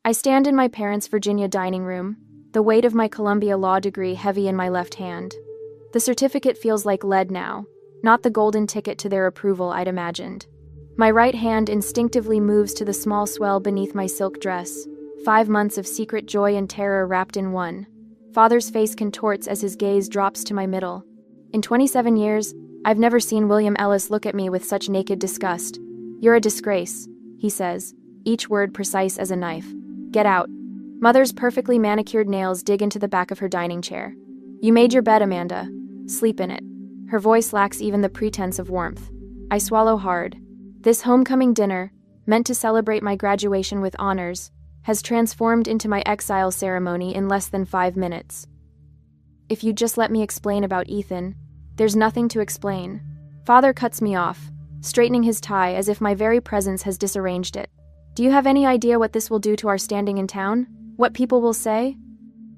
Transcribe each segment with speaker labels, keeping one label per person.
Speaker 1: I stand in my parents' Virginia dining room, the weight of my Columbia law degree heavy in my left hand. The certificate feels like lead now, not the golden ticket to their approval I'd imagined. My right hand instinctively moves to the small swell beneath my silk dress, 5 months of secret joy and terror wrapped in one. Father's face contorts as his gaze drops to my middle. In 27 years, I've never seen William Ellis look at me with such naked disgust. "You're a disgrace," he says, each word precise as a knife. "Get out." Mother's perfectly manicured nails dig into the back of her dining chair. "You made your bed, Amanda. Sleep in it." Her voice lacks even the pretense of warmth. I swallow hard. This homecoming dinner, meant to celebrate my graduation with honors, has transformed into my exile ceremony in less than 5 minutes. "If you'd just let me explain about Ethan." "There's nothing to explain." Father cuts me off, straightening his tie as if my very presence has disarranged it. "Do you have any idea what this will do to our standing in town? What people will say?"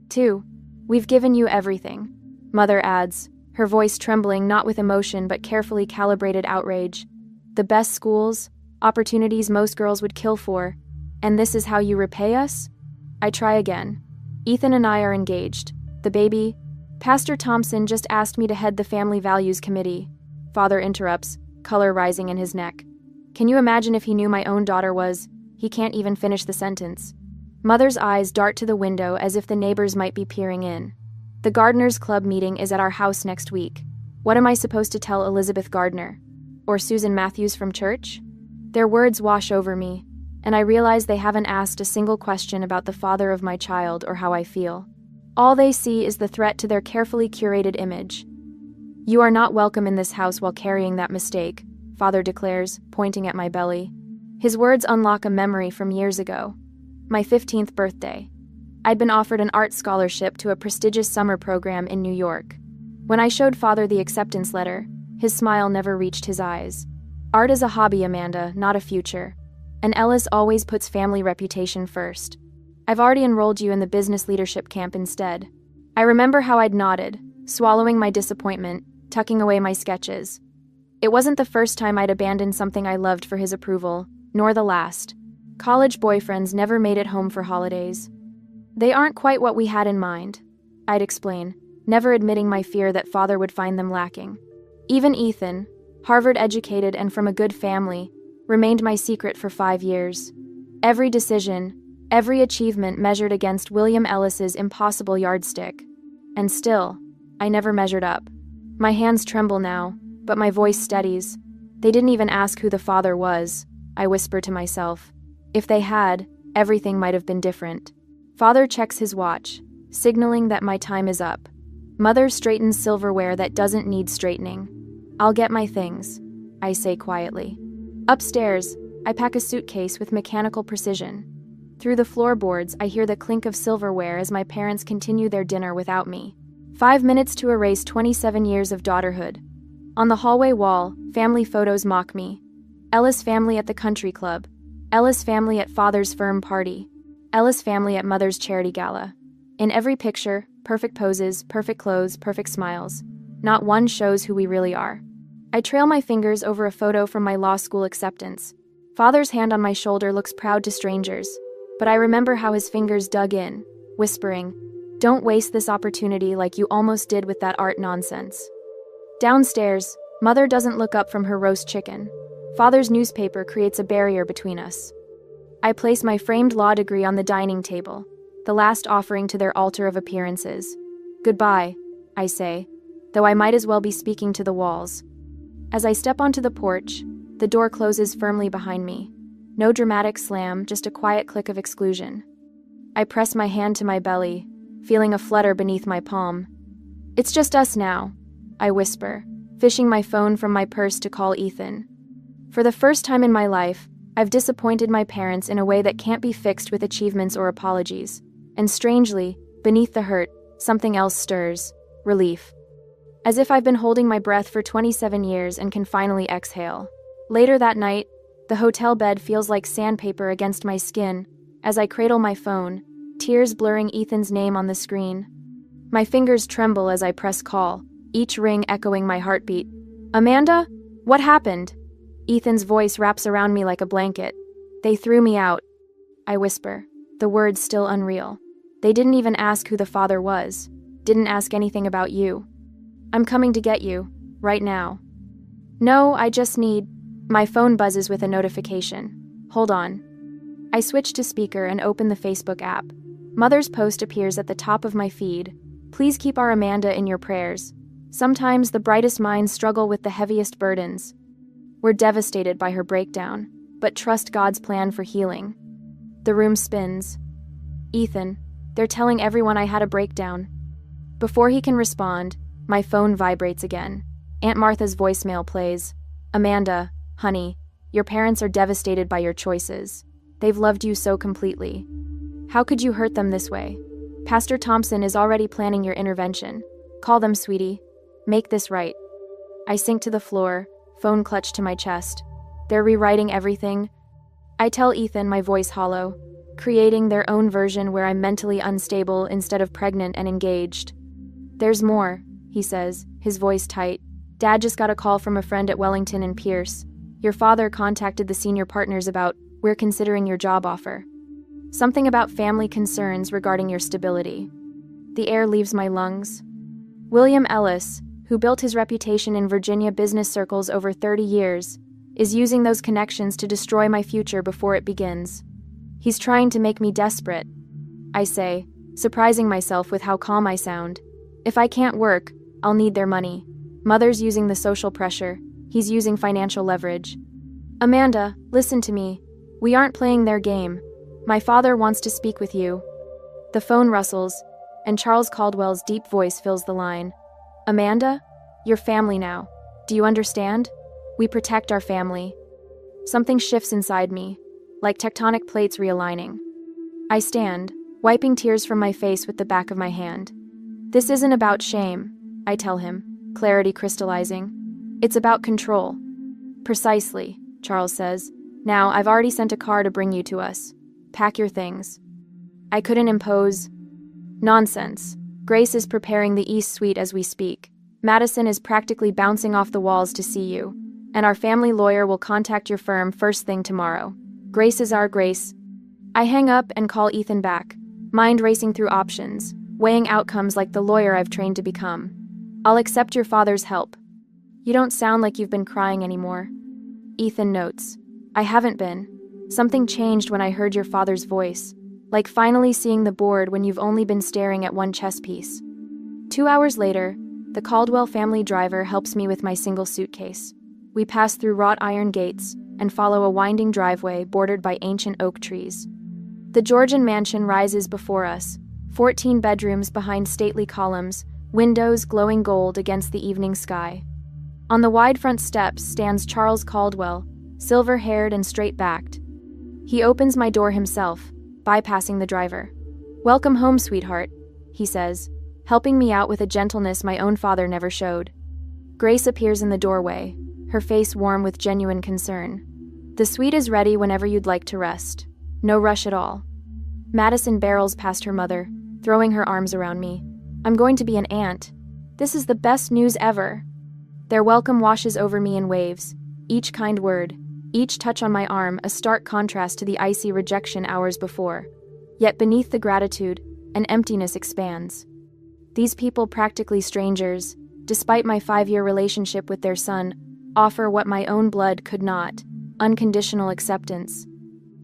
Speaker 1: 2. "We've given you everything," Mother adds, her voice trembling not with emotion but carefully calibrated outrage. "The best schools, opportunities most girls would kill for, and this is how you repay us?" I try again. "Ethan and I are engaged. The baby—" "Pastor Thompson just asked me to head the Family Values Committee." Father interrupts, color rising in his neck. "Can you imagine if he knew my own daughter was—" He can't even finish the sentence. Mother's eyes dart to the window as if the neighbors might be peering in. "The Gardeners Club meeting is at our house next week. What am I supposed to tell Elizabeth Gardner? Or Susan Matthews from church?" Their words wash over me, and I realize they haven't asked a single question about the father of my child or how I feel. All they see is the threat to their carefully curated image. "You are not welcome in this house while carrying that mistake," Father declares, pointing at my belly. His words unlock a memory from years ago. My 15th birthday. I'd been offered an art scholarship to a prestigious summer program in New York. When I showed Father the acceptance letter, his smile never reached his eyes. "Art is a hobby, Amanda, not a future. And Ellis always puts family reputation first. I've already enrolled you in the business leadership camp instead." I remember how I'd nodded, swallowing my disappointment, tucking away my sketches. It wasn't the first time I'd abandoned something I loved for his approval, nor the last. College boyfriends never made it home for holidays. "They aren't quite what we had in mind," I'd explain, never admitting my fear that Father would find them lacking. Even Ethan, Harvard-educated and from a good family, remained my secret for 5 years. Every decision, every achievement measured against William Ellis's impossible yardstick. And still, I never measured up. My hands tremble now, but my voice steadies. "They didn't even ask who the father was," I whisper to myself. If they had, everything might have been different. Father checks his watch, signaling that my time is up. Mother straightens silverware that doesn't need straightening. "I'll get my things," I say quietly. Upstairs, I pack a suitcase with mechanical precision. Through the floorboards, I hear the clink of silverware as my parents continue their dinner without me. 5 minutes to erase 27 years of daughterhood. On the hallway wall, family photos mock me. Ellis family at the country club. Ellis family at Father's firm party. Ellis family at Mother's charity gala. In every picture, perfect poses, perfect clothes, perfect smiles. Not one shows who we really are. I trail my fingers over a photo from my law school acceptance. Father's hand on my shoulder looks proud to strangers, but I remember how his fingers dug in, whispering, "Don't waste this opportunity like you almost did with that art nonsense." Downstairs, Mother doesn't look up from her roast chicken. Father's newspaper creates a barrier between us. I place my framed law degree on the dining table, the last offering to their altar of appearances. "Goodbye," I say, though I might as well be speaking to the walls. As I step onto the porch, the door closes firmly behind me. No dramatic slam, just a quiet click of exclusion. I press my hand to my belly, feeling a flutter beneath my palm. "It's just us now," I whisper, fishing my phone from my purse to call Ethan. For the first time in my life, I've disappointed my parents in a way that can't be fixed with achievements or apologies. And strangely, beneath the hurt, something else stirs: relief. As if I've been holding my breath for 27 years and can finally exhale. Later that night, the hotel bed feels like sandpaper against my skin as I cradle my phone, tears blurring Ethan's name on the screen. My fingers tremble as I press call, each ring echoing my heartbeat. "Amanda? What happened?" Ethan's voice wraps around me like a blanket. "They threw me out," I whisper, The words still unreal. They didn't even ask who the father was. Didn't ask anything about you. I'm coming to get you. Right now. No, I just need... My phone buzzes with a notification. Hold on. I switch to speaker and open the Facebook app. Mother's post appears at the top of my feed. Please keep our Amanda in your prayers. Sometimes the brightest minds struggle with the heaviest burdens. We're devastated by her breakdown, but trust God's plan for healing. The room spins. Ethan, they're telling everyone I had a breakdown. Before he can respond, my phone vibrates again. Aunt Martha's voicemail plays. Amanda, honey, your parents are devastated by your choices. They've loved you so completely. How could you hurt them this way? Pastor Thompson is already planning your intervention. Call them, sweetie. Make this right. I sink to the floor, phone clutched to my chest. They're rewriting everything. I tell Ethan, my voice hollow, creating their own version where I'm mentally unstable instead of pregnant and engaged. There's more, he says, his voice tight. Dad just got a call from a friend at Wellington and Pierce. Your father contacted the senior partners about, we're considering your job offer. Something about family concerns regarding your stability. The air leaves my lungs. William Ellis, who built his reputation in Virginia business circles over 30 years, is using those connections to destroy my future before it begins. He's trying to make me desperate, I say, surprising myself with how calm I sound. If I can't work, I'll need their money. Mother's using the social pressure. He's using financial leverage. Amanda, listen to me. We aren't playing their game. My father wants to speak with you. The phone rustles, and Charles Caldwell's deep voice fills the line. Amanda, you're family now. Do you understand? We protect our family. Something shifts inside me, like tectonic plates realigning. I stand, wiping tears from my face with the back of my hand. This isn't about shame, I tell him, clarity crystallizing. It's about control. Precisely, Charles says. Now, I've already sent a car to bring you to us. Pack your things. I couldn't impose. Nonsense. Grace is preparing the East Suite as we speak. Madison is practically bouncing off the walls to see you. And our family lawyer will contact your firm first thing tomorrow. Grace is our Grace. I hang up and call Ethan back, mind racing through options, weighing outcomes like the lawyer I've trained to become. I'll accept your father's help. You don't sound like you've been crying anymore. Ethan notes. I haven't been. Something changed when I heard your father's voice, like finally seeing the board when you've only been staring at one chess piece. 2 hours later, the Caldwell family driver helps me with my single suitcase. We pass through wrought iron gates and follow a winding driveway bordered by ancient oak trees. The Georgian mansion rises before us, 14 bedrooms behind stately columns, windows glowing gold against the evening sky. On the wide front steps stands Charles Caldwell, silver-haired and straight-backed. He opens my door himself, bypassing the driver. Welcome home, sweetheart, he says, helping me out with a gentleness my own father never showed. Grace appears in the doorway, her face warm with genuine concern. The suite is ready whenever you'd like to rest. No rush at all. Madison barrels past her mother, throwing her arms around me. I'm going to be an aunt. This is the best news ever. Their welcome washes over me in waves, each kind word, each touch on my arm a stark contrast to the icy rejection hours before. Yet beneath the gratitude, an emptiness expands. These people, practically strangers, despite my 5-year relationship with their son, offer what my own blood could not, unconditional acceptance.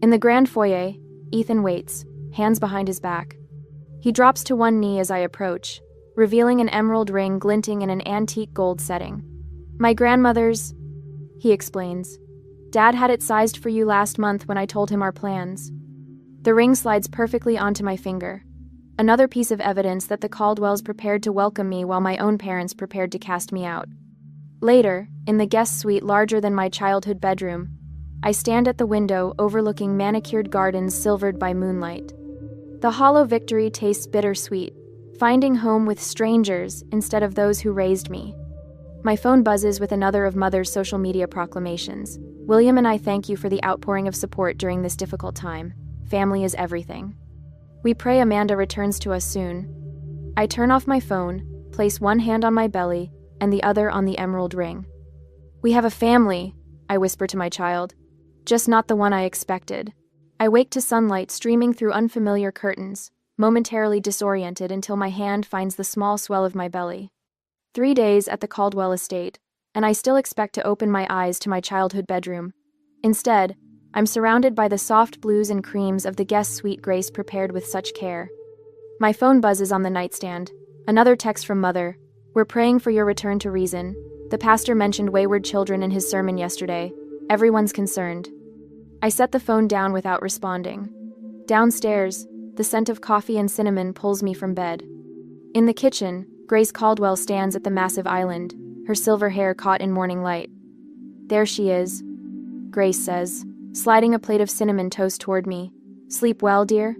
Speaker 1: In the grand foyer, Ethan waits, hands behind his back. He drops to one knee as I approach, revealing an emerald ring glinting in an antique gold setting. My grandmother's, he explains. Dad had it sized for you last month when I told him our plans. The ring slides perfectly onto my finger. Another piece of evidence that the Caldwells prepared to welcome me while my own parents prepared to cast me out. Later, in the guest suite larger than my childhood bedroom, I stand at the window overlooking manicured gardens silvered by moonlight. The hollow victory tastes bittersweet, finding home with strangers instead of those who raised me. My phone buzzes with another of Mother's social media proclamations. William and I thank you for the outpouring of support during this difficult time. Family is everything. We pray Amanda returns to us soon. I turn off my phone, place one hand on my belly, and the other on the emerald ring. We have a family, I whisper to my child. Just not the one I expected. I wake to sunlight streaming through unfamiliar curtains, momentarily disoriented until my hand finds the small swell of my belly. 3 days at the Caldwell estate, and I still expect to open my eyes to my childhood bedroom. Instead, I'm surrounded by the soft blues and creams of the guest suite Grace prepared with such care. My phone buzzes on the nightstand. Another text from Mother. We're praying for your return to reason. The pastor mentioned wayward children in his sermon yesterday. Everyone's concerned. I set the phone down without responding. Downstairs, the scent of coffee and cinnamon pulls me from bed. In the kitchen, Grace Caldwell stands at the massive island, her silver hair caught in morning light. There she is, Grace says, sliding a plate of cinnamon toast toward me. Sleep well, dear?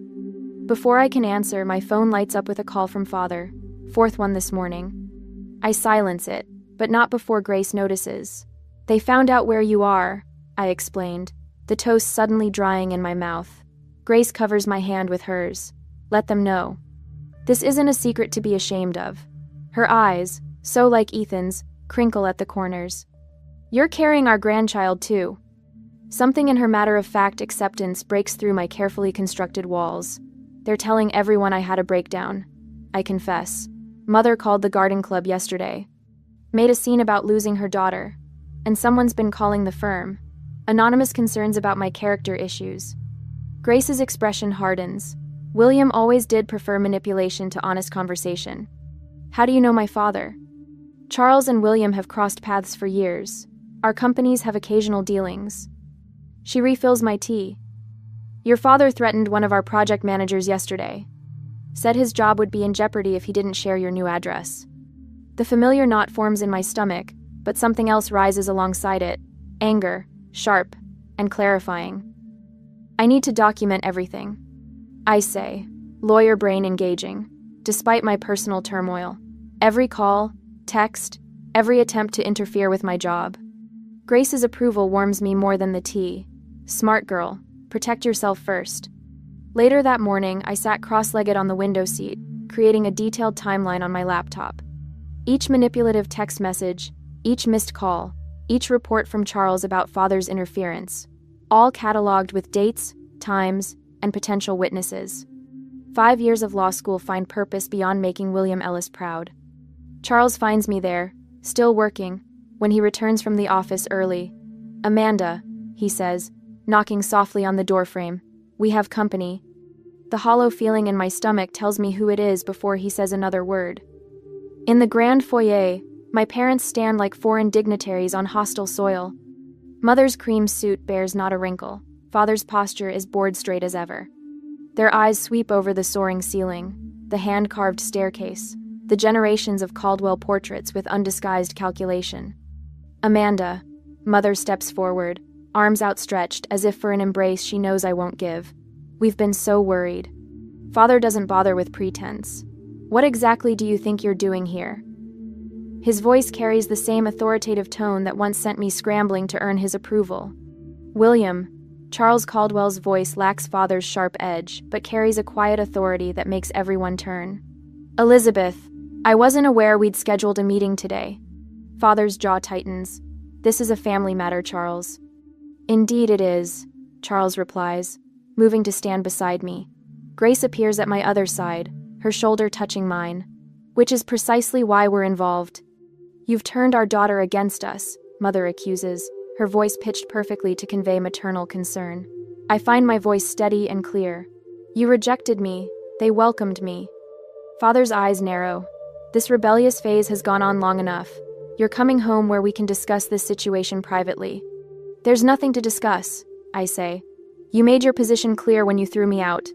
Speaker 1: Before I can answer, my phone lights up with a call from Father. 4th one this morning. I silence it, but not before Grace notices. They found out where you are, I explained, the toast suddenly drying in my mouth. Grace covers my hand with hers. Let them know. This isn't a secret to be ashamed of. Her eyes, so like Ethan's, crinkle at the corners. You're carrying our grandchild too. Something in her matter-of-fact acceptance breaks through my carefully constructed walls. They're telling everyone I had a breakdown. I confess. Mother called the garden club yesterday. Made a scene about losing her daughter. And someone's been calling the firm. Anonymous concerns about my character issues. Grace's expression hardens. William always did prefer manipulation to honest conversation. How do you know my father? Charles and William have crossed paths for years. Our companies have occasional dealings. She refills my tea. Your father threatened one of our project managers yesterday. Said his job would be in jeopardy if he didn't share your new address. The familiar knot forms in my stomach, but something else rises alongside it. Anger, sharp, and clarifying. I need to document everything. I say, lawyer brain engaging, despite my personal turmoil. Every call, text, every attempt to interfere with my job. Grace's approval warms me more than the tea. Smart girl, protect yourself first. Later that morning, I sat cross-legged on the window seat, creating a detailed timeline on my laptop. Each manipulative text message, each missed call, each report from Charles about Father's interference, all cataloged with dates, times, and potential witnesses. 5 years of law school find purpose beyond making William Ellis proud. Charles finds me there, still working, when he returns from the office early. Amanda, he says, knocking softly on the doorframe. We have company. The hollow feeling in my stomach tells me who it is before he says another word. In the grand foyer, my parents stand like foreign dignitaries on hostile soil. Mother's cream suit bears not a wrinkle. Father's posture is board straight as ever. Their eyes sweep over the soaring ceiling, the hand-carved staircase, the generations of Caldwell portraits with undisguised calculation. Amanda, Mother steps forward, arms outstretched as if for an embrace she knows I won't give. We've been so worried. Father doesn't bother with pretense. What exactly do you think you're doing here? His voice carries the same authoritative tone that once sent me scrambling to earn his approval. William, Charles Caldwell's voice lacks Father's sharp edge, but carries a quiet authority that makes everyone turn. Elizabeth, I wasn't aware we'd scheduled a meeting today. Father's jaw tightens. This is a family matter, Charles. Indeed it is, Charles replies, moving to stand beside me. Grace appears at my other side, her shoulder touching mine, which is precisely why we're involved. You've turned our daughter against us, Mother accuses, her voice pitched perfectly to convey maternal concern. I find my voice steady and clear. You rejected me, they welcomed me. Father's eyes narrow. This rebellious phase has gone on long enough. You're coming home where we can discuss this situation privately. There's nothing to discuss, I say. You made your position clear when you threw me out.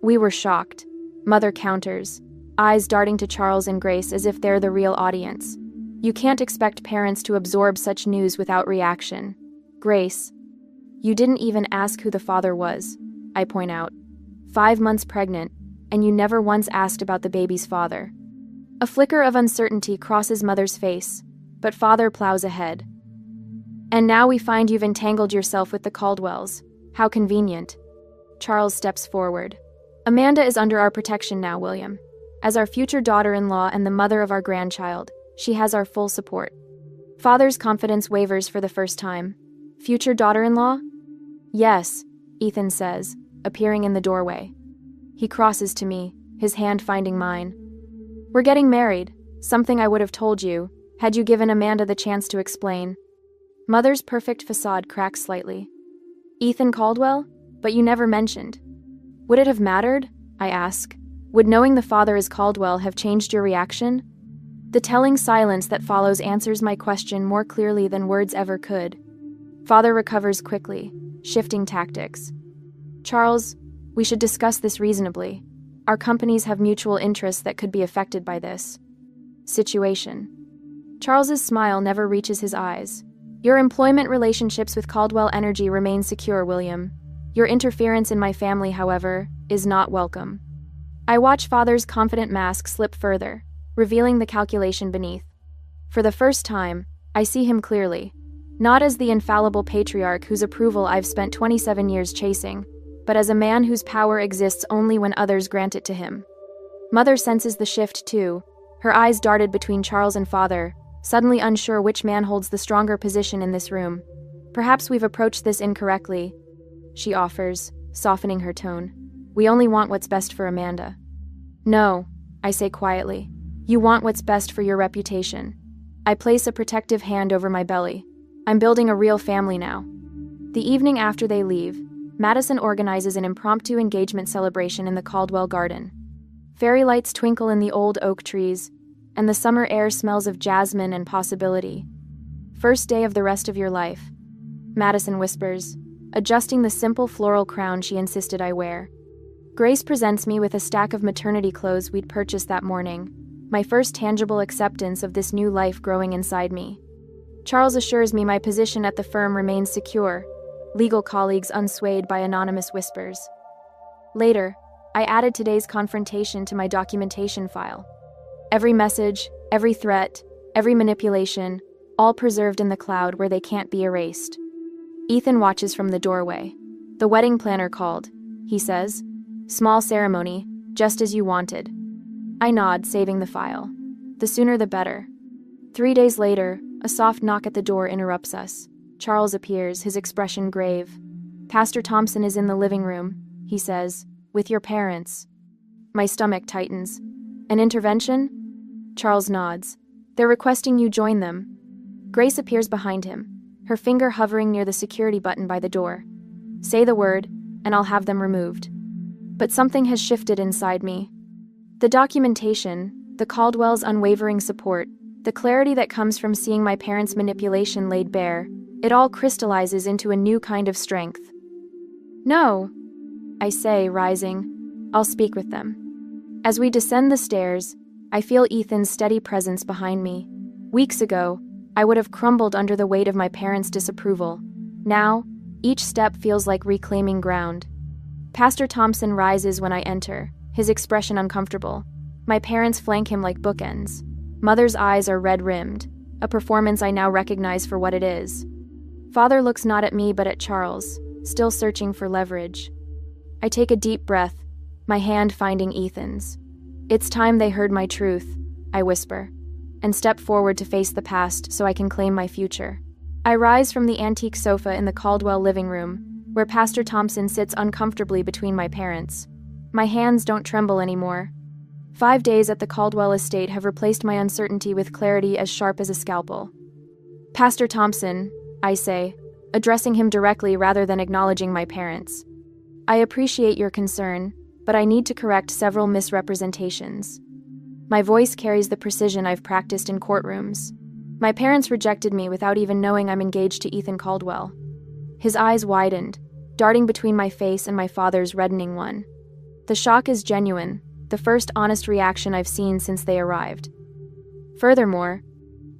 Speaker 1: We were shocked, Mother counters, eyes darting to Charles and Grace as if they're the real audience. You can't expect parents to absorb such news without reaction. Grace, you didn't even ask who the father was, I point out. 5 months pregnant, and you never once asked about the baby's father. A flicker of uncertainty crosses Mother's face, but Father plows ahead. And now we find you've entangled yourself with the Caldwells. How convenient. Charles steps forward. Amanda is under our protection now, William. As our future daughter-in-law and the mother of our grandchild, she has our full support. Father's confidence wavers for the first time. Future daughter-in-law? Yes, Ethan says, appearing in the doorway. He crosses to me, his hand finding mine. We're getting married, something I would have told you, had you given Amanda the chance to explain. Mother's perfect facade cracks slightly. Ethan Caldwell? But you never mentioned. Would it have mattered? I ask. Would knowing the father is Caldwell have changed your reaction? The telling silence that follows answers my question more clearly than words ever could. Father recovers quickly, shifting tactics. Charles, we should discuss this reasonably. Our companies have mutual interests that could be affected by this situation. Charles's smile never reaches his eyes. Your employment relationships with Caldwell Energy remain secure, William. Your interference in my family, however, is not welcome. I watch Father's confident mask slip further, revealing the calculation beneath. For the first time, I see him clearly, not as the infallible patriarch whose approval I've spent 27 years chasing, but as a man whose power exists only when others grant it to him. Mother senses the shift too. Her eyes darted between Charles and Father, suddenly unsure which man holds the stronger position in this room. Perhaps we've approached this incorrectly, she offers, softening her tone. We only want what's best for Amanda. No, I say quietly. You want what's best for your reputation. I place a protective hand over my belly. I'm building a real family now. The evening after they leave, Madison organizes an impromptu engagement celebration in the Caldwell garden. Fairy lights twinkle in the old oak trees, and the summer air smells of jasmine and possibility. First day of the rest of your life, Madison whispers, adjusting the simple floral crown she insisted I wear. Grace presents me with a stack of maternity clothes we'd purchased that morning, my first tangible acceptance of this new life growing inside me. Charles assures me my position at the firm remains secure, legal colleagues unswayed by anonymous whispers. Later, I added today's confrontation to my documentation file. Every message, every threat, every manipulation, all preserved in the cloud where they can't be erased. Ethan watches from the doorway. The wedding planner called, he says. Small ceremony, just as you wanted. I nod, saving the file. The sooner the better. 3 days later, a soft knock at the door interrupts us. Charles appears, his expression grave. Pastor Thompson is in the living room, he says, with your parents. My stomach tightens. An intervention? Charles nods. They're requesting you join them. Grace appears behind him, her finger hovering near the security button by the door. Say the word, and I'll have them removed. But something has shifted inside me. The documentation, the Caldwell's unwavering support, the clarity that comes from seeing my parents' manipulation laid bare, it all crystallizes into a new kind of strength. No, I say, rising. I'll speak with them. As we descend the stairs, I feel Ethan's steady presence behind me. Weeks ago, I would have crumbled under the weight of my parents' disapproval. Now, each step feels like reclaiming ground. Pastor Thompson rises when I enter, his expression uncomfortable. My parents flank him like bookends. Mother's eyes are red-rimmed, a performance I now recognize for what it is. Father looks not at me but at Charles, still searching for leverage. I take a deep breath, my hand finding Ethan's. It's time they heard my truth, I whisper, and step forward to face the past so I can claim my future. I rise from the antique sofa in the Caldwell living room, where Pastor Thompson sits uncomfortably between my parents. My hands don't tremble anymore. 5 days at the Caldwell estate have replaced my uncertainty with clarity as sharp as a scalpel. Pastor Thompson, I say, addressing him directly rather than acknowledging my parents. I appreciate your concern, but I need to correct several misrepresentations. My voice carries the precision I've practiced in courtrooms. My parents rejected me without even knowing I'm engaged to Ethan Caldwell. His eyes widened, darting between my face and my father's reddening one. The shock is genuine, the first honest reaction I've seen since they arrived. Furthermore,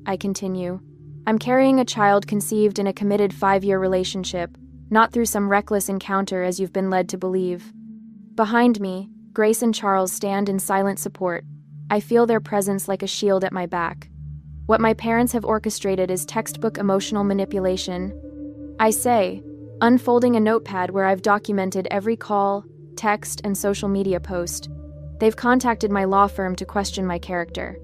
Speaker 1: I continue, I'm carrying a child conceived in a committed 5-year relationship, not through some reckless encounter as you've been led to believe. Behind me, Grace and Charles stand in silent support. I feel their presence like a shield at my back. What my parents have orchestrated is textbook emotional manipulation. I say, unfolding a notepad where I've documented every call, text, and social media post. They've contacted my law firm to question my character.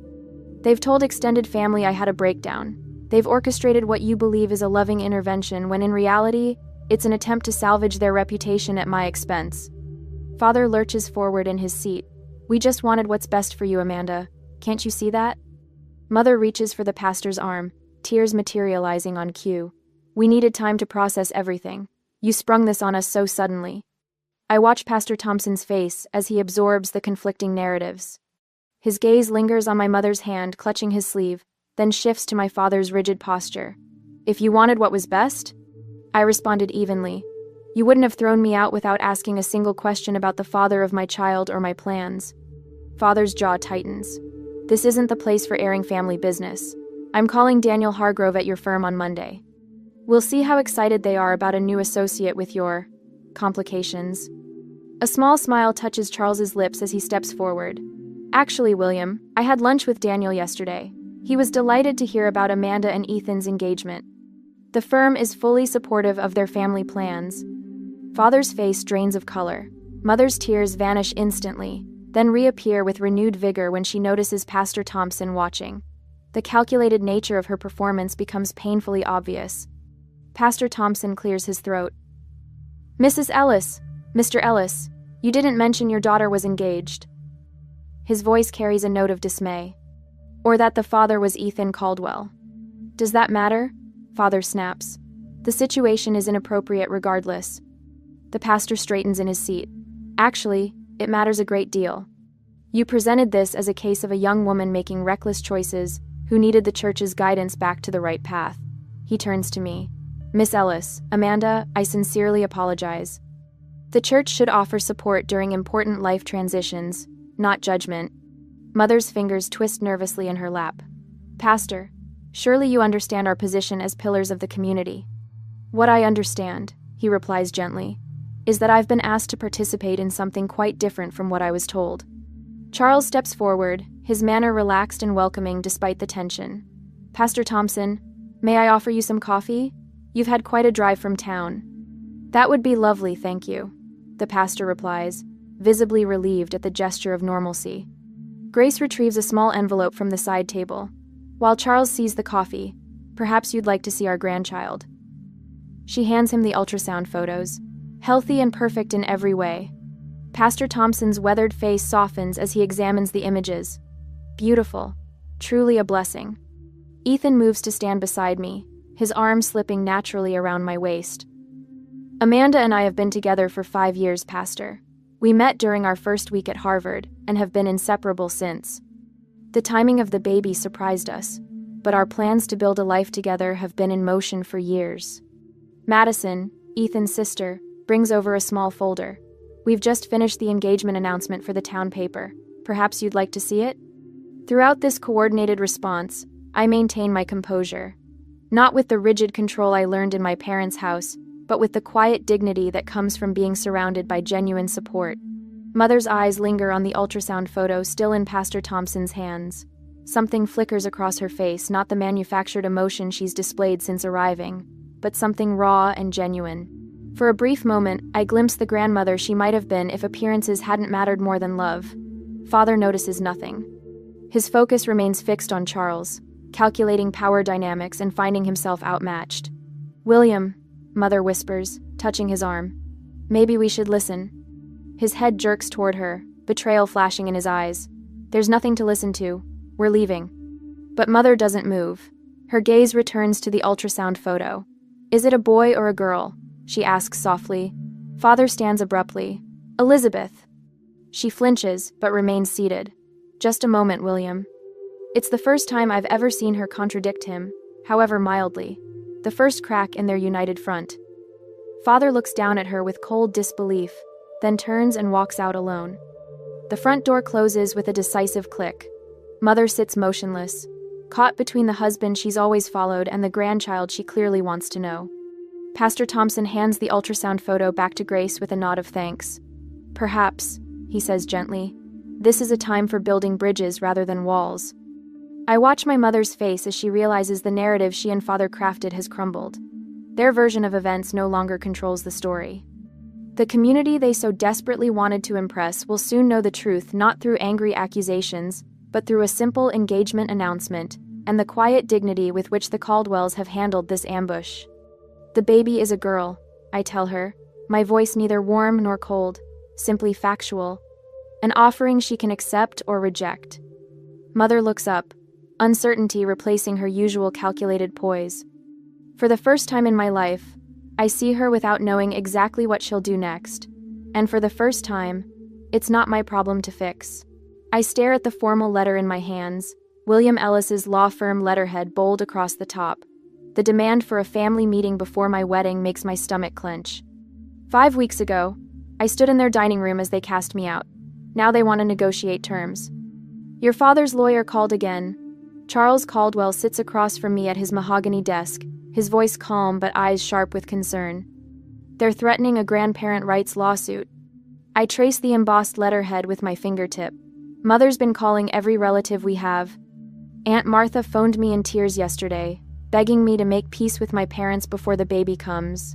Speaker 1: They've told extended family I had a breakdown. They've orchestrated what you believe is a loving intervention when in reality, It's an attempt to salvage their reputation at my expense. Father lurches forward in his seat. We just wanted what's best for you, Amanda. Can't you see that? Mother reaches for the pastor's arm, tears materializing on cue. We needed time to process everything. You sprung this on us so suddenly. I watch Pastor Thompson's face as he absorbs the conflicting narratives. His gaze lingers on my mother's hand, clutching his sleeve, then shifts to my father's rigid posture. If you wanted what was best? I responded evenly. You wouldn't have thrown me out without asking a single question about the father of my child or my plans. Father's jaw tightens. This isn't the place for airing family business. I'm calling Daniel Hargrove at your firm on Monday. We'll see how excited they are about a new associate with your complications. A small smile touches Charles's lips as he steps forward. Actually, William, I had lunch with Daniel yesterday. He was delighted to hear about Amanda and Ethan's engagement. The firm is fully supportive of their family plans. Father's face drains of color. Mother's tears vanish instantly, then reappear with renewed vigor when she notices Pastor Thompson watching. The calculated nature of her performance becomes painfully obvious. Pastor Thompson clears his throat. Mrs. Ellis, Mr. Ellis, you didn't mention your daughter was engaged. His voice carries a note of dismay. Or that the father was Ethan Caldwell. Does that matter? Father snaps. The situation is inappropriate regardless. The pastor straightens in his seat. Actually, it matters a great deal. You presented this as a case of a young woman making reckless choices who needed the church's guidance back to the right path. He turns to me. Miss Ellis, Amanda, I sincerely apologize. The church should offer support during important life transitions, not judgment. Mother's fingers twist nervously in her lap. Pastor, surely you understand our position as pillars of the community. What I understand, he replies gently, is that I've been asked to participate in something quite different from what I was told. Charles steps forward, his manner relaxed and welcoming despite the tension. Pastor Thompson, may I offer you some coffee? You've had quite a drive from town. That would be lovely, thank you, the pastor replies, visibly relieved at the gesture of normalcy. Grace retrieves a small envelope from the side table. While Charles sees the coffee, perhaps you'd like to see our grandchild. She hands him the ultrasound photos, healthy and perfect in every way. Pastor Thompson's weathered face softens as he examines the images. Beautiful, truly a blessing. Ethan moves to stand beside me, his arm slipping naturally around my waist. Amanda and I have been together for 5 years, Pastor. We met during our first week at Harvard and have been inseparable since. The timing of the baby surprised us, but our plans to build a life together have been in motion for years. Madison, Ethan's sister, brings over a small folder. We've just finished the engagement announcement for the town paper. Perhaps you'd like to see it? Throughout this coordinated response, I maintain my composure. Not with the rigid control I learned in my parents' house, but with the quiet dignity that comes from being surrounded by genuine support. Mother's eyes linger on the ultrasound photo still in Pastor Thompson's hands. Something flickers across her face, not the manufactured emotion she's displayed since arriving, but something raw and genuine. For a brief moment, I glimpse the grandmother she might have been if appearances hadn't mattered more than love. Father notices nothing. His focus remains fixed on Charles, calculating power dynamics and finding himself outmatched. William, Mother whispers, touching his arm. Maybe we should listen. His head jerks toward her, betrayal flashing in his eyes. There's nothing to listen to. We're leaving. But Mother doesn't move. Her gaze returns to the ultrasound photo. Is it a boy or a girl? She asks softly. Father stands abruptly. Elizabeth. She flinches, but remains seated. Just a moment, William. It's the first time I've ever seen her contradict him, however mildly. The first crack in their united front. Father looks down at her with cold disbelief, then turns and walks out alone. The front door closes with a decisive click. Mother sits motionless, caught between the husband she's always followed and the grandchild she clearly wants to know. Pastor Thompson hands the ultrasound photo back to Grace with a nod of thanks. Perhaps, he says gently, this is a time for building bridges rather than walls. I watch my mother's face as she realizes the narrative she and Father crafted has crumbled. Their version of events no longer controls the story. The community they so desperately wanted to impress will soon know the truth not through angry accusations, but through a simple engagement announcement and the quiet dignity with which the Caldwells have handled this ambush. The baby is a girl, I tell her, my voice neither warm nor cold, simply factual, an offering she can accept or reject. Mother looks up, uncertainty replacing her usual calculated poise. For the first time in my life, I see her without knowing exactly what she'll do next. And for the first time, it's not my problem to fix. I stare at the formal letter in my hands, William Ellis's law firm letterhead bold across the top. The demand for a family meeting before my wedding makes my stomach clench. 5 weeks ago, I stood in their dining room as they cast me out. Now they want to negotiate terms. Your father's lawyer called again. Charles Caldwell sits across from me at his mahogany desk, his voice calm but eyes sharp with concern. They're threatening a grandparent rights lawsuit. I trace the embossed letterhead with my fingertip. Mother's been calling every relative we have. Aunt Martha phoned me in tears yesterday, begging me to make peace with my parents before the baby comes.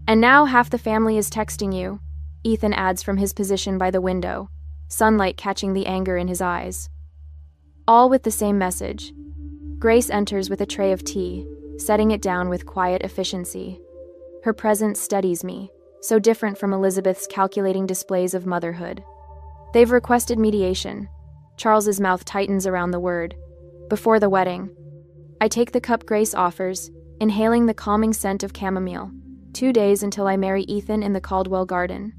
Speaker 1: And now half the family is texting you, Ethan adds from his position by the window, sunlight catching the anger in his eyes. All with the same message. Grace enters with a tray of tea, setting it down with quiet efficiency. Her presence steadies me, so different from Elizabeth's calculating displays of motherhood. They've requested mediation. Charles's mouth tightens around the word. Before the wedding. I take the cup Grace offers, inhaling the calming scent of chamomile. 2 days until I marry Ethan in the Caldwell garden.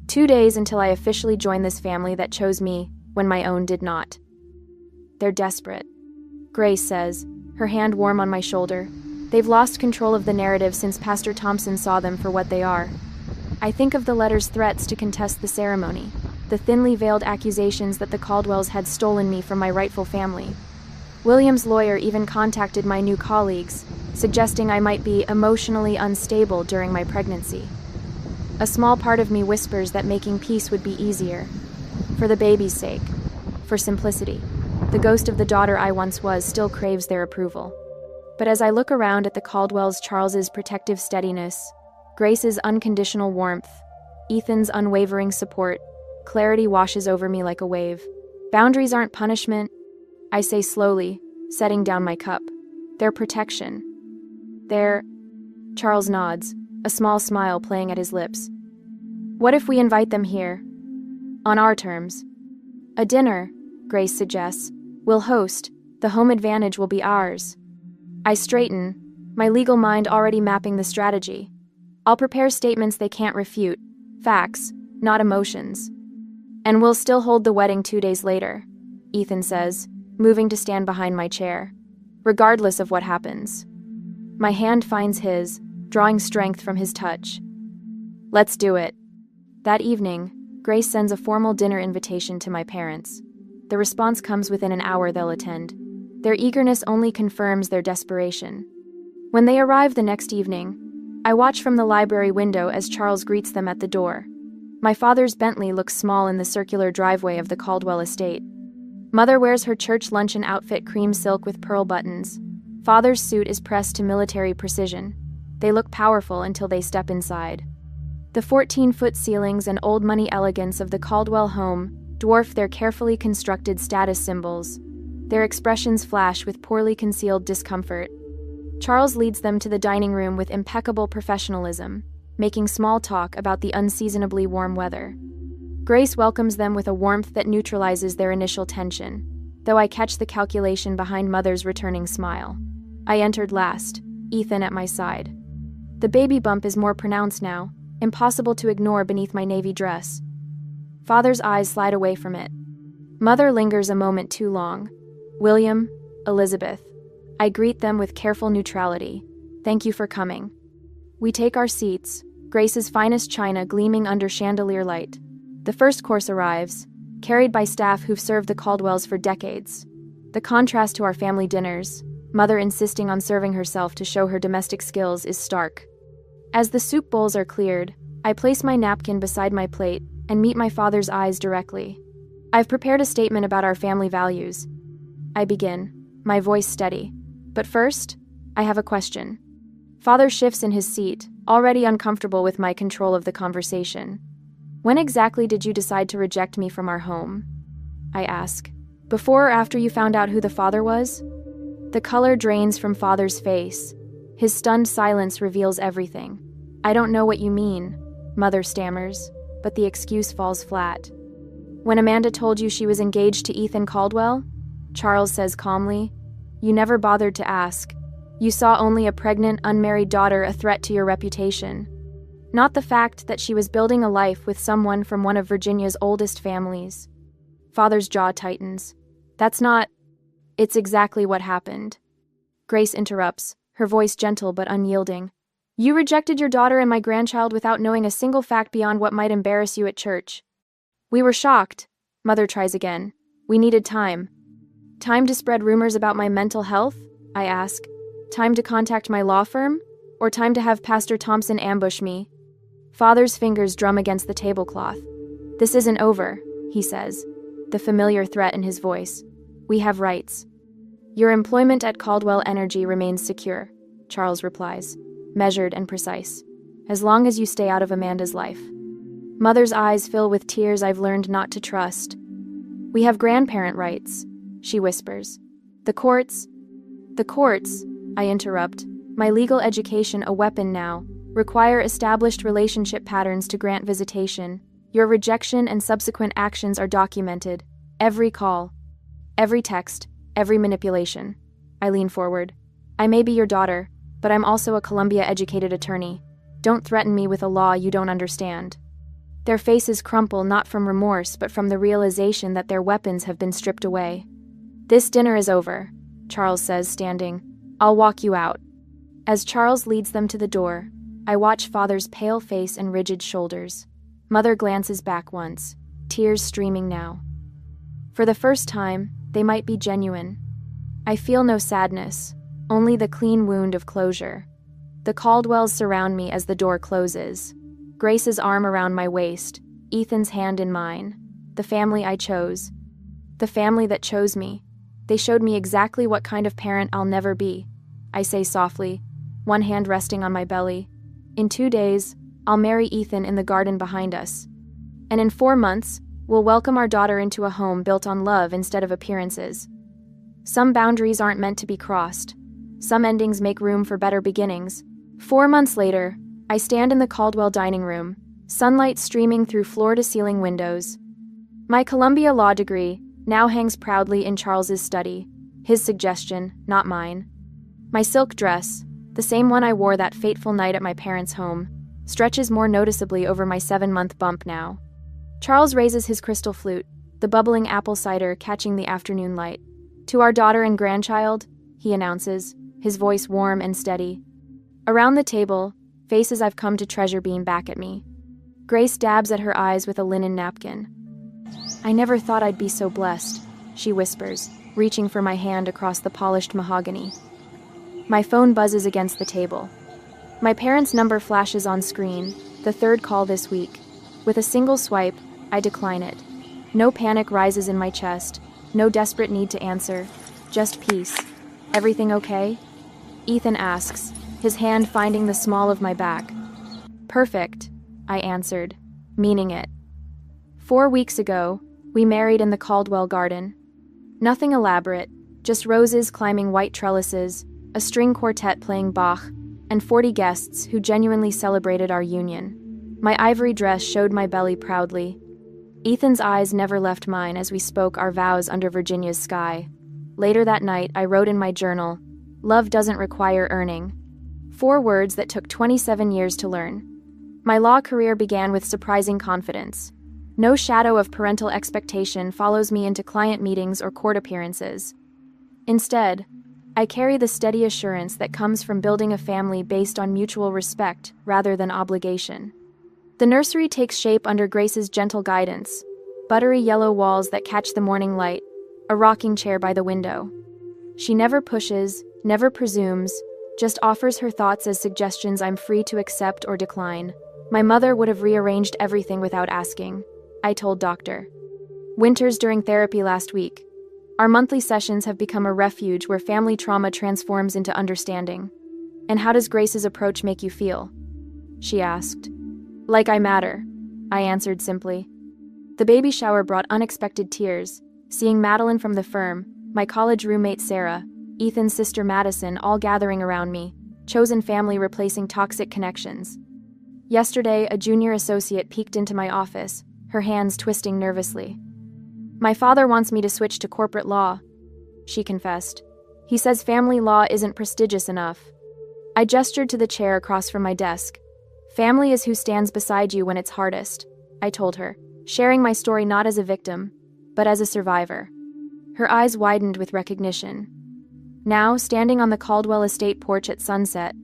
Speaker 1: 2 days until I officially join this family that chose me when my own did not. They're desperate. Grace says, her hand warm on my shoulder. They've lost control of the narrative since Pastor Thompson saw them for what they are. I think of the letter's threats to contest the ceremony, the thinly veiled accusations that the Caldwells had stolen me from my rightful family. William's lawyer even contacted my new colleagues, suggesting I might be emotionally unstable during my pregnancy. A small part of me whispers that making peace would be easier. For the baby's sake. For simplicity. The ghost of the daughter I once was still craves their approval. But as I look around at the Caldwells, Charles's protective steadiness, Grace's unconditional warmth, Ethan's unwavering support, clarity washes over me like a wave. Boundaries aren't punishment, I say slowly, setting down my cup. They're protection. Charles nods, a small smile playing at his lips. What if we invite them here? On our terms. A dinner, Grace suggests. We'll host. The home advantage will be ours. I straighten, my legal mind already mapping the strategy. I'll prepare statements they can't refute. Facts, not emotions. And we'll still hold the wedding 2 days later, Ethan says, moving to stand behind my chair. Regardless of what happens. My hand finds his, drawing strength from his touch. Let's do it. That evening, Grace sends a formal dinner invitation to my parents. The response comes within an hour they'll attend. Their eagerness only confirms their desperation. When they arrive the next evening, I watch from the library window as Charles greets them at the door. My father's Bentley looks small in the circular driveway of the Caldwell estate. Mother wears her church luncheon outfit cream silk with pearl buttons. Father's suit is pressed to military precision. They look powerful until they step inside. The 14-foot ceilings and old money elegance of the Caldwell home dwarf their carefully constructed status symbols. Their expressions flash with poorly concealed discomfort. Charles leads them to the dining room with impeccable professionalism, making small talk about the unseasonably warm weather. Grace welcomes them with a warmth that neutralizes their initial tension, though I catch the calculation behind Mother's returning smile. I entered last, Ethan at my side. The baby bump is more pronounced now, impossible to ignore beneath my navy dress. Father's eyes slide away from it. Mother lingers a moment too long. William, Elizabeth. I greet them with careful neutrality. Thank you for coming. We take our seats, Grace's finest china gleaming under chandelier light. The first course arrives, carried by staff who've served the Caldwells for decades. The contrast to our family dinners, Mother insisting on serving herself to show her domestic skills, is stark. As the soup bowls are cleared, I place my napkin beside my plate and meet my father's eyes directly. I've prepared a statement about our family values. I begin, my voice steady. But first, I have a question. Father shifts in his seat, already uncomfortable with my control of the conversation. When exactly did you decide to reject me from our home? I ask. Before or after you found out who the father was? The color drains from Father's face. His stunned silence reveals everything. I don't know what you mean, Mother stammers, but the excuse falls flat. When Amanda told you she was engaged to Ethan Caldwell, Charles says calmly, you never bothered to ask. You saw only a pregnant, unmarried daughter a threat to your reputation. Not the fact that she was building a life with someone from one of Virginia's oldest families. Father's jaw tightens. That's not... It's exactly what happened. Grace interrupts, her voice gentle but unyielding. You rejected your daughter and my grandchild without knowing a single fact beyond what might embarrass you at church. We were shocked. Mother tries again. We needed time. Time to spread rumors about my mental health? I ask. Time to contact my law firm? Or time to have Pastor Thompson ambush me? Father's fingers drum against the tablecloth. This isn't over, he says, the familiar threat in his voice. We have rights. Your employment at Caldwell Energy remains secure, Charles replies, measured and precise, as long as you stay out of Amanda's life. Mother's eyes fill with tears I've learned not to trust. We have grandparent rights, she whispers. The courts, I interrupt, my legal education a weapon now, require established relationship patterns to grant visitation. Your rejection and subsequent actions are documented. Every call, every text, every manipulation. I lean forward. I may be your daughter, but I'm also a Columbia-educated attorney. Don't threaten me with a law you don't understand. Their faces crumple not from remorse but from the realization that their weapons have been stripped away. This dinner is over, Charles says, standing. I'll walk you out. As Charles leads them to the door, I watch Father's pale face and rigid shoulders. Mother glances back once, tears streaming now. For the first time, they might be genuine. I feel no sadness, only the clean wound of closure. The Caldwells surround me as the door closes. Grace's arm around my waist, Ethan's hand in mine. The family I chose. The family that chose me. They showed me exactly what kind of parent I'll never be. I say softly, one hand resting on my belly. In 2 days, I'll marry Ethan in the garden behind us. And in 4 months, we'll welcome our daughter into a home built on love instead of appearances. Some boundaries aren't meant to be crossed. Some endings make room for better beginnings. 4 months later, I stand in the Caldwell dining room, sunlight streaming through floor-to-ceiling windows. My Columbia law degree now hangs proudly in Charles's study, his suggestion, not mine. My silk dress, the same one I wore that fateful night at my parents' home, stretches more noticeably over my 7-month bump now. Charles raises his crystal flute, the bubbling apple cider catching the afternoon light. To our daughter and grandchild, he announces, his voice warm and steady. Around the table, faces I've come to treasure beam back at me. Grace dabs at her eyes with a linen napkin. I never thought I'd be so blessed, she whispers, reaching for my hand across the polished mahogany. My phone buzzes against the table. My parents' number flashes on screen, the 3rd call this week. With a single swipe, I decline it. No panic rises in my chest, no desperate need to answer, just peace. Everything okay? Ethan asks, his hand finding the small of my back. Perfect, I answered, meaning it. 4 weeks ago, we married in the Caldwell garden. Nothing elaborate, just roses climbing white trellises, a string quartet playing Bach, and 40 guests who genuinely celebrated our union. My ivory dress showed my belly proudly. Ethan's eyes never left mine as we spoke our vows under Virginia's sky. Later that night, I wrote in my journal, "Love doesn't require earning." 4 words that took 27 years to learn. My law career began with surprising confidence. No shadow of parental expectation follows me into client meetings or court appearances. Instead, I carry the steady assurance that comes from building a family based on mutual respect rather than obligation. The nursery takes shape under Grace's gentle guidance, buttery yellow walls that catch the morning light, a rocking chair by the window. She never pushes, never presumes, just offers her thoughts as suggestions I'm free to accept or decline. My mother would have rearranged everything without asking, I told Dr. Winters during therapy last week. Our monthly sessions have become a refuge where family trauma transforms into understanding. And how does Grace's approach make you feel? She asked. Like I matter, I answered simply. The baby shower brought unexpected tears, seeing Madeline from the firm, my college roommate Sarah, Ethan's sister Madison all gathering around me, chosen family replacing toxic connections. Yesterday, a junior associate peeked into my office, her hands twisting nervously. "My father wants me to switch to corporate law," she confessed. "He says family law isn't prestigious enough." I gestured to the chair across from my desk. "Family is who stands beside you when it's hardest," I told her, sharing my story not as a victim, but as a survivor. Her eyes widened with recognition. Now, standing on the Caldwell estate porch at sunset,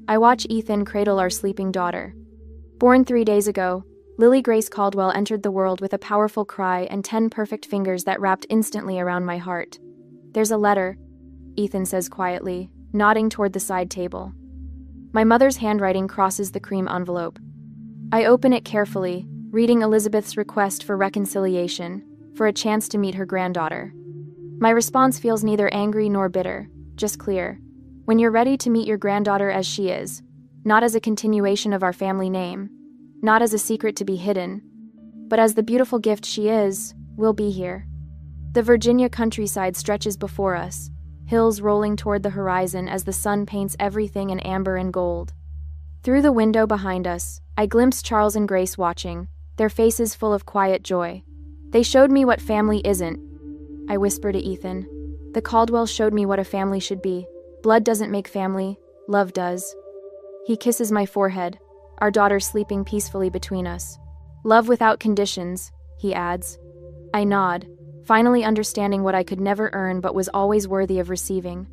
Speaker 1: I watch Ethan cradle our sleeping daughter. Born 3 days ago, Lily Grace Caldwell entered the world with a powerful cry and 10 perfect fingers that wrapped instantly around my heart. "There's a letter," Ethan says quietly, nodding toward the side table. My mother's handwriting crosses the cream envelope. I open it carefully, reading Elizabeth's request for reconciliation, for a chance to meet her granddaughter. My response feels neither angry nor bitter, just clear. When you're ready to meet your granddaughter as she is, not as a continuation of our family name, not as a secret to be hidden, but as the beautiful gift she is, we'll be here. The Virginia countryside stretches before us, hills rolling toward the horizon as the sun paints everything in amber and gold. Through the window behind us, I glimpse Charles and Grace watching, their faces full of quiet joy. "They showed me what family isn't," I whisper to Ethan. "The Caldwells showed me what a family should be. Blood doesn't make family, love does." He kisses my forehead, our daughter sleeping peacefully between us. "Love without conditions," he adds. I nod, finally understanding what I could never earn but was always worthy of receiving.